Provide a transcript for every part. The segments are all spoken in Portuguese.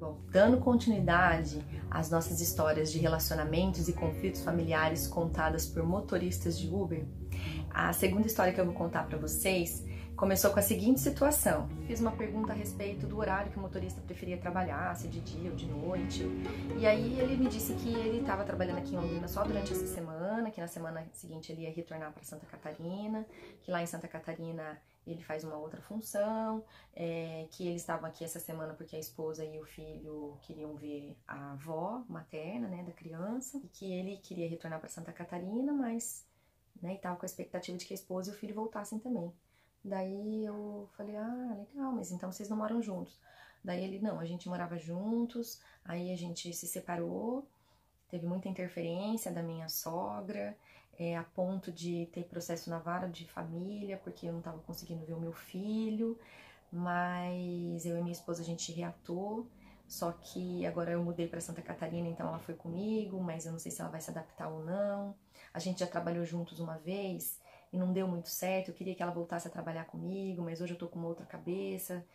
Bom, dando continuidade às nossas histórias de relacionamentos e conflitos familiares contadas por motoristas de Uber, a segunda história que eu vou contar para vocês começou com a seguinte situação. Fiz uma pergunta a respeito do horário que o motorista preferia trabalhar, se de dia ou de noite. E aí ele me disse que ele estava trabalhando aqui em Londrina só durante essa semana, que na semana seguinte ele ia retornar para Santa Catarina, que lá em Santa Catarina ele faz uma outra função, que eles estavam aqui essa semana porque a esposa e o filho queriam ver a avó materna, né, da criança, e que ele queria retornar para Santa Catarina, mas, né, estava com a expectativa de que a esposa e o filho voltassem também. Daí eu falei, legal, mas então vocês não moram juntos? Daí ele, não, a gente morava juntos, aí a gente se separou, teve muita interferência da minha sogra, a ponto de ter processo na vara de família, porque eu não estava conseguindo ver o meu filho, mas eu e minha esposa a gente reatou, só que agora eu mudei para Santa Catarina, então ela foi comigo, mas eu não sei se ela vai se adaptar ou não. A gente já trabalhou juntos uma vez e não deu muito certo, eu queria que ela voltasse a trabalhar comigo, mas hoje eu tô com uma outra cabeça,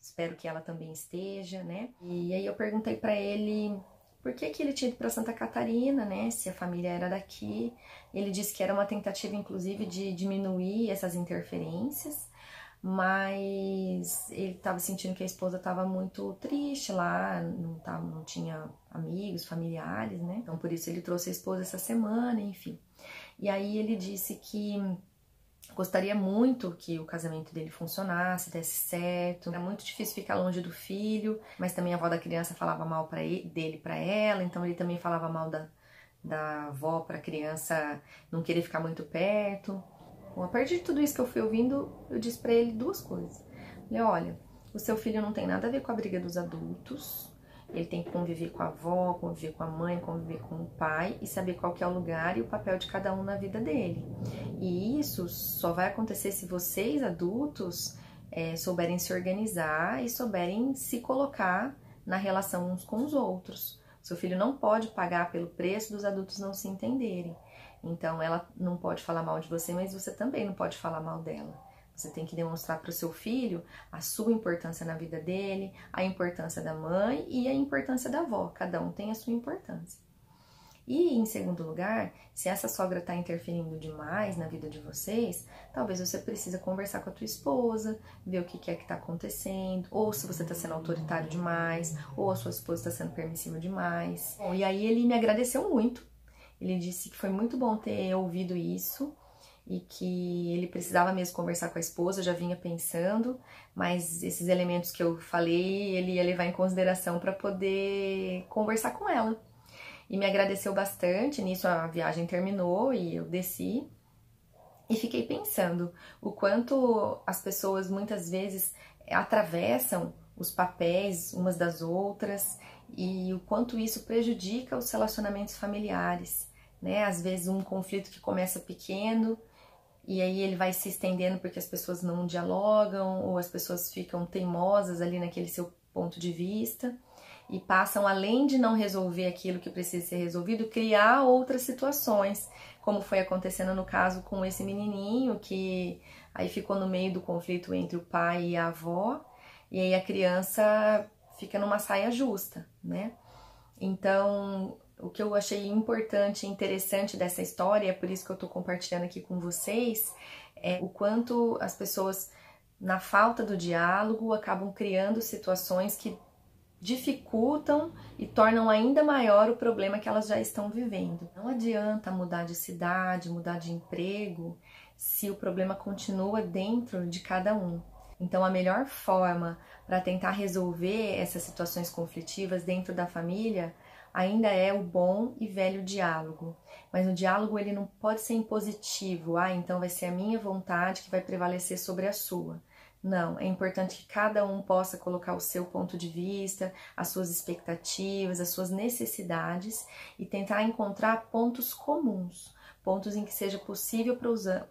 espero que ela também esteja, né? E aí eu perguntei para ele por que ele tinha ido para Santa Catarina, né, se a família era daqui. Ele disse que era uma tentativa, inclusive, de diminuir essas interferências, mas ele estava sentindo que a esposa estava muito triste lá, não tinha amigos, familiares, né, então por isso ele trouxe a esposa essa semana, enfim. E aí ele disse que gostaria muito que o casamento dele funcionasse, desse certo. Era muito difícil ficar longe do filho, mas também a avó da criança falava mal dele para ela, então ele também falava mal da avó para a criança não querer ficar muito perto. Bom, a partir de tudo isso que eu fui ouvindo, eu disse para ele duas coisas. Falei, olha, o seu filho não tem nada a ver com a briga dos adultos, ele tem que conviver com a avó, conviver com a mãe, conviver com o pai e saber qual que é o lugar e o papel de cada um na vida dele. E isso só vai acontecer se vocês, adultos, souberem se organizar e souberem se colocar na relação uns com os outros. Seu filho não pode pagar pelo preço dos adultos não se entenderem. Então, ela não pode falar mal de você, mas você também não pode falar mal dela. Você tem que demonstrar para o seu filho a sua importância na vida dele, a importância da mãe e a importância da avó. Cada um tem a sua importância. E, em segundo lugar, se essa sogra está interferindo demais na vida de vocês, talvez você precisa conversar com a tua esposa, ver o que é que está acontecendo, ou se você está sendo autoritário demais, ou a sua esposa está sendo permissiva demais. Bom, e aí ele me agradeceu muito. Ele disse que foi muito bom ter ouvido isso, e que ele precisava mesmo conversar com a esposa, eu já vinha pensando, mas esses elementos que eu falei, ele ia levar em consideração para poder conversar com ela. E me agradeceu bastante, nisso a viagem terminou e eu desci. E fiquei pensando o quanto as pessoas muitas vezes atravessam os papéis umas das outras e o quanto isso prejudica os relacionamentos familiares, né? Às vezes um conflito que começa pequeno, e aí ele vai se estendendo porque as pessoas não dialogam ou as pessoas ficam teimosas ali naquele seu ponto de vista e passam, além de não resolver aquilo que precisa ser resolvido, criar outras situações, como foi acontecendo no caso com esse menininho que aí ficou no meio do conflito entre o pai e a avó, e aí a criança fica numa saia justa, né? Então, o que eu achei importante e interessante dessa história, é por isso que eu tô compartilhando aqui com vocês, é o quanto as pessoas, na falta do diálogo, acabam criando situações que dificultam e tornam ainda maior o problema que elas já estão vivendo. Não adianta mudar de cidade, mudar de emprego, se o problema continua dentro de cada um. Então, a melhor forma para tentar resolver essas situações conflitivas dentro da família ainda é o bom e velho diálogo. Mas o diálogo ele não pode ser impositivo, então vai ser a minha vontade que vai prevalecer sobre a sua. Não, é importante que cada um possa colocar o seu ponto de vista, as suas expectativas, as suas necessidades e tentar encontrar pontos comuns, pontos em que seja possível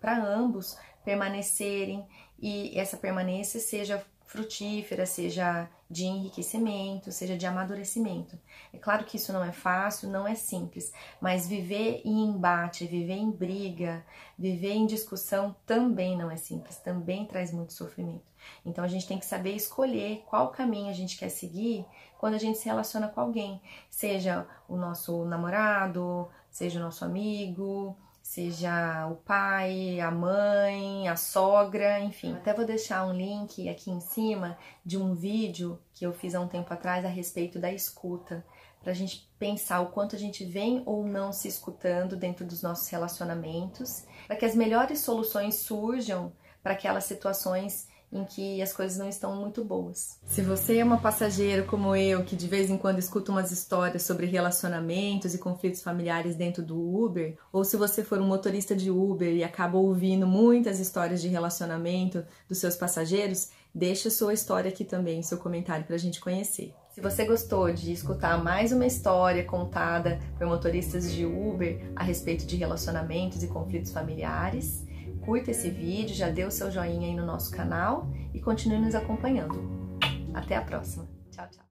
para ambos permanecerem e essa permanência seja frutífera, seja de enriquecimento, seja de amadurecimento. É claro que isso não é fácil, não é simples, mas viver em embate, viver em briga, viver em discussão também não é simples, também traz muito sofrimento. Então a gente tem que saber escolher qual caminho a gente quer seguir quando a gente se relaciona com alguém, seja o nosso namorado, seja o nosso amigo, seja o pai, a mãe, a sogra, enfim. Até vou deixar um link aqui em cima de um vídeo que eu fiz há um tempo atrás a respeito da escuta, para a gente pensar o quanto a gente vem ou não se escutando dentro dos nossos relacionamentos, para que as melhores soluções surjam para aquelas situações em que as coisas não estão muito boas. Se você é uma passageira como eu, que de vez em quando escuta umas histórias sobre relacionamentos e conflitos familiares dentro do Uber, ou se você for um motorista de Uber e acaba ouvindo muitas histórias de relacionamento dos seus passageiros, deixa sua história aqui também, seu comentário para a gente conhecer. Se você gostou de escutar mais uma história contada por motoristas de Uber a respeito de relacionamentos e conflitos familiares, curta esse vídeo, já dê o seu joinha aí no nosso canal e continue nos acompanhando. Até a próxima. Tchau, tchau.